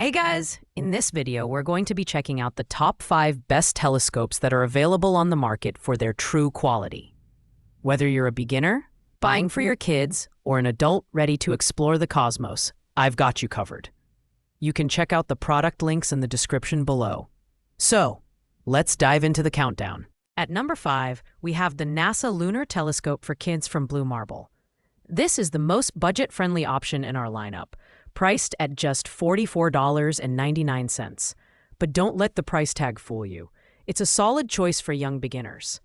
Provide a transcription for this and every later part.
Hey guys, in this video we're going to be checking out the top 5 best telescopes that are available on the market for their true quality. Whether you're a beginner, buying for your kids, or an adult ready to explore the cosmos, I've got you covered. You can check out the product links in the description below. So, let's dive into the countdown. At number 5, we have the NASA Lunar Telescope for Kids from Blue Marble. This is the most budget-friendly option in our lineup, priced at just $44.99. But don't let the price tag fool you. It's a solid choice for young beginners.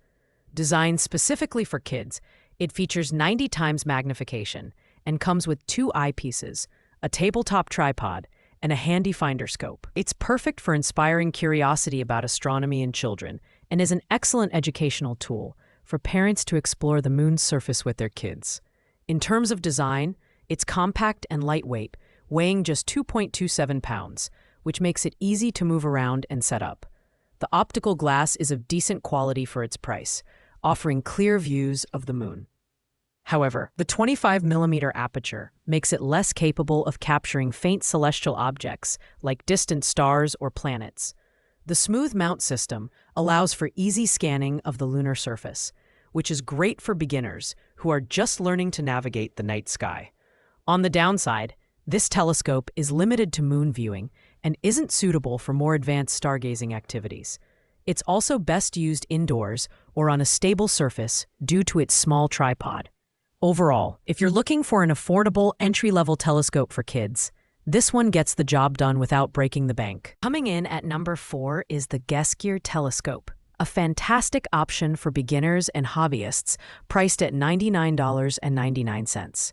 Designed specifically for kids, it features 90 times magnification and comes with 2 eyepieces, a tabletop tripod, and a handy finder scope. It's perfect for inspiring curiosity about astronomy in children and is an excellent educational tool for parents to explore the moon's surface with their kids. In terms of design, it's compact and lightweight, weighing just 2.27 pounds, which makes it easy to move around and set up. The optical glass is of decent quality for its price, offering clear views of the moon. However, the 25mm aperture makes it less capable of capturing faint celestial objects like distant stars or planets. The smooth mount system allows for easy scanning of the lunar surface, which is great for beginners who are just learning to navigate the night sky. On the downside, this telescope is limited to moon viewing and isn't suitable for more advanced stargazing activities. It's also best used indoors or on a stable surface due to its small tripod. Overall, if you're looking for an affordable entry-level telescope for kids, this one gets the job done without breaking the bank. Coming in at number 4 is the Gear Telescope, a fantastic option for beginners and hobbyists, priced at $99.99.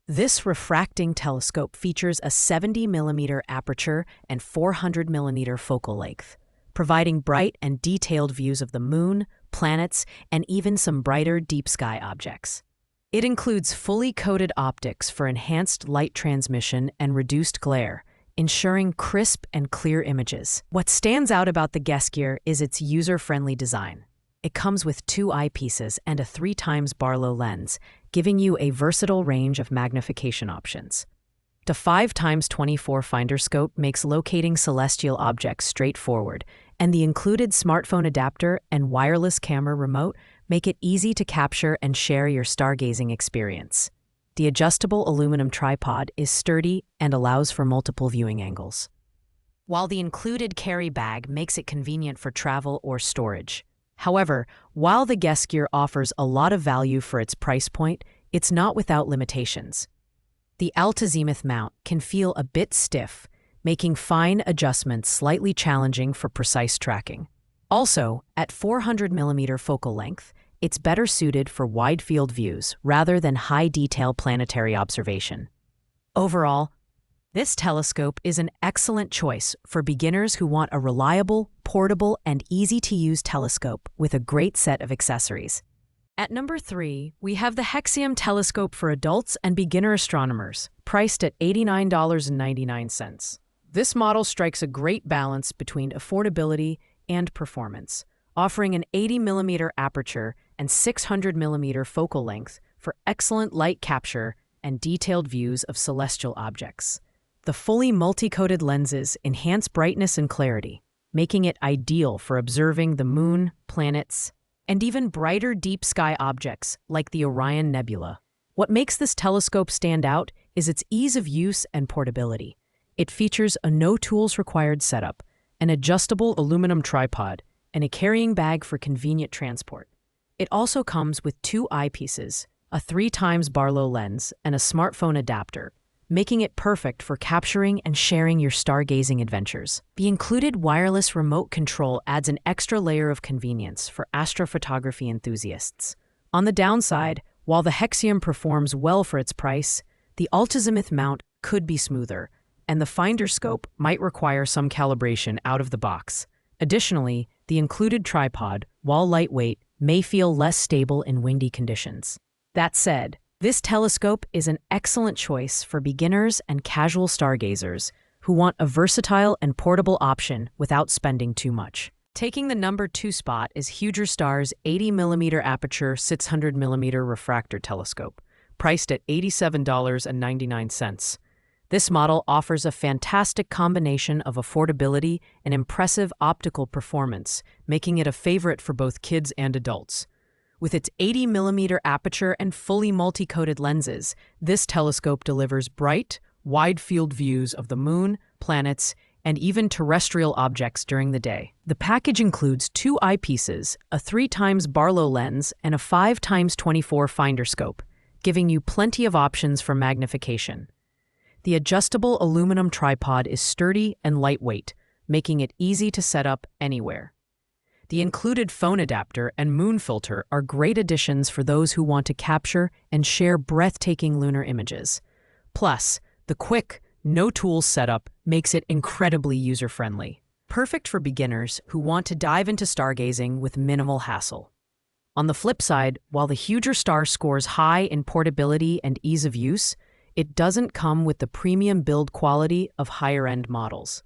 This refracting telescope features a 70mm aperture and 400mm focal length, providing bright and detailed views of the moon, planets, and even some brighter deep sky objects. It includes fully coated optics for enhanced light transmission and reduced glare, ensuring crisp and clear images. What stands out about the Gear is its user-friendly design. It comes with 2 eyepieces and a 3x Barlow lens, giving you a versatile range of magnification options. The 5x24 finder scope makes locating celestial objects straightforward, and the included smartphone adapter and wireless camera remote make it easy to capture and share your stargazing experience. The adjustable aluminum tripod is sturdy and allows for multiple viewing angles, while the included carry bag makes it convenient for travel or storage. However, while the Gear offers a lot of value for its price point, it's not without limitations. The altazimuth mount can feel a bit stiff, making fine adjustments slightly challenging for precise tracking. Also, at 400mm focal length, it's better suited for wide-field views rather than high-detail planetary observation. Overall, this telescope is an excellent choice for beginners who want a reliable, portable, and easy-to-use telescope with a great set of accessories. At number 3, we have the Hexium Telescope for adults and beginner astronomers, priced at $89.99. This model strikes a great balance between affordability and performance, offering an 80mm aperture and 600mm focal length for excellent light capture and detailed views of celestial objects. The fully multi-coated lenses enhance brightness and clarity, making it ideal for observing the moon, planets, and even brighter deep sky objects like the Orion Nebula. What makes this telescope stand out is its ease of use and portability. It features a no-tools-required setup, an adjustable aluminum tripod, and a carrying bag for convenient transport. It also comes with 2 eyepieces, a 3x Barlow lens, and a smartphone adapter, making it perfect for capturing and sharing your stargazing adventures. The included wireless remote control adds an extra layer of convenience for astrophotography enthusiasts. On the downside, while the Hexium performs well for its price, the altazimuth mount could be smoother, and the finder scope might require some calibration out of the box. Additionally, the included tripod, while lightweight, may feel less stable in windy conditions. That said, this telescope is an excellent choice for beginners and casual stargazers who want a versatile and portable option without spending too much. Taking the number 2 spot is HugerStar's 80mm aperture 600mm refractor telescope, priced at $87.99. This model offers a fantastic combination of affordability and impressive optical performance, making it a favorite for both kids and adults. With its 80mm aperture and fully multi-coated lenses, this telescope delivers bright, wide-field views of the moon, planets, and even terrestrial objects during the day. The package includes 2 eyepieces, a 3x Barlow lens, and a 5x24 finder scope, giving you plenty of options for magnification. The adjustable aluminum tripod is sturdy and lightweight, making it easy to set up anywhere. The included phone adapter and moon filter are great additions for those who want to capture and share breathtaking lunar images. Plus, the quick, no-tools setup makes it incredibly user-friendly, perfect for beginners who want to dive into stargazing with minimal hassle. On the flip side, while the Huger Star scores high in portability and ease of use, it doesn't come with the premium build quality of higher-end models.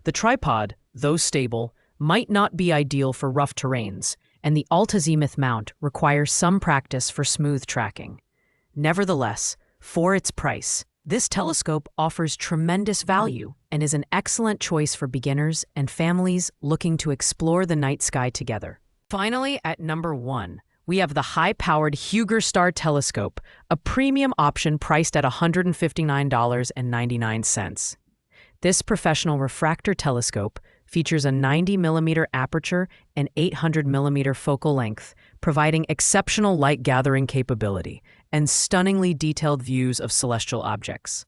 The tripod, though stable, might not be ideal for rough terrains, and the Altazimuth mount requires some practice for smooth tracking. Nevertheless, for its price, this telescope offers tremendous value and is an excellent choice for beginners and families looking to explore the night sky together. Finally, at number 1, we have the high-powered Huger Star telescope, a premium option priced at $159.99. This professional refractor telescope features a 90mm aperture and 800mm focal length, providing exceptional light-gathering capability and stunningly detailed views of celestial objects.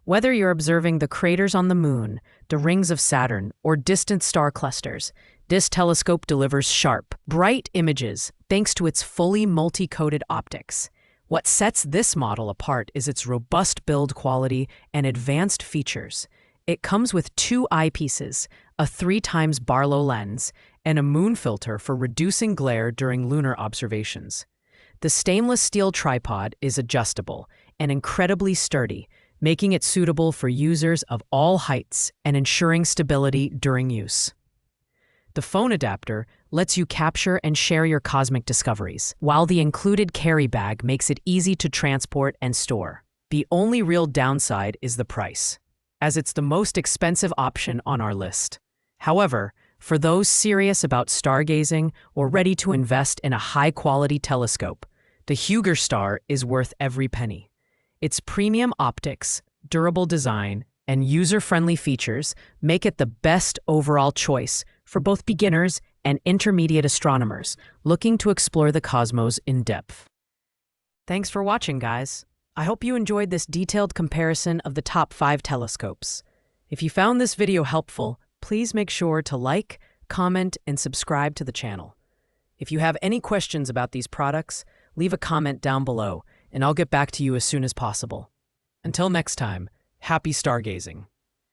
Whether you're observing the craters on the moon, the rings of Saturn, or distant star clusters, this telescope delivers sharp, bright images thanks to its fully multi-coated optics. What sets this model apart is its robust build quality and advanced features. It comes with 2 eyepieces, a 3x Barlow lens, and a moon filter for reducing glare during lunar observations. The stainless steel tripod is adjustable and incredibly sturdy, making it suitable for users of all heights and ensuring stability during use. The phone adapter lets you capture and share your cosmic discoveries, while the included carry bag makes it easy to transport and store. The only real downside is the price, as it's the most expensive option on our list. However, for those serious about stargazing or ready to invest in a high-quality telescope, the Huger Star is worth every penny. Its premium optics, durable design, and user-friendly features make it the best overall choice for both beginners and intermediate astronomers looking to explore the cosmos in depth. Thanks for watching, guys. I hope you enjoyed this detailed comparison of the top 5 telescopes. If you found this video helpful, please make sure to like, comment, and subscribe to the channel. If you have any questions about these products, leave a comment down below, and I'll get back to you as soon as possible. Until next time, happy stargazing.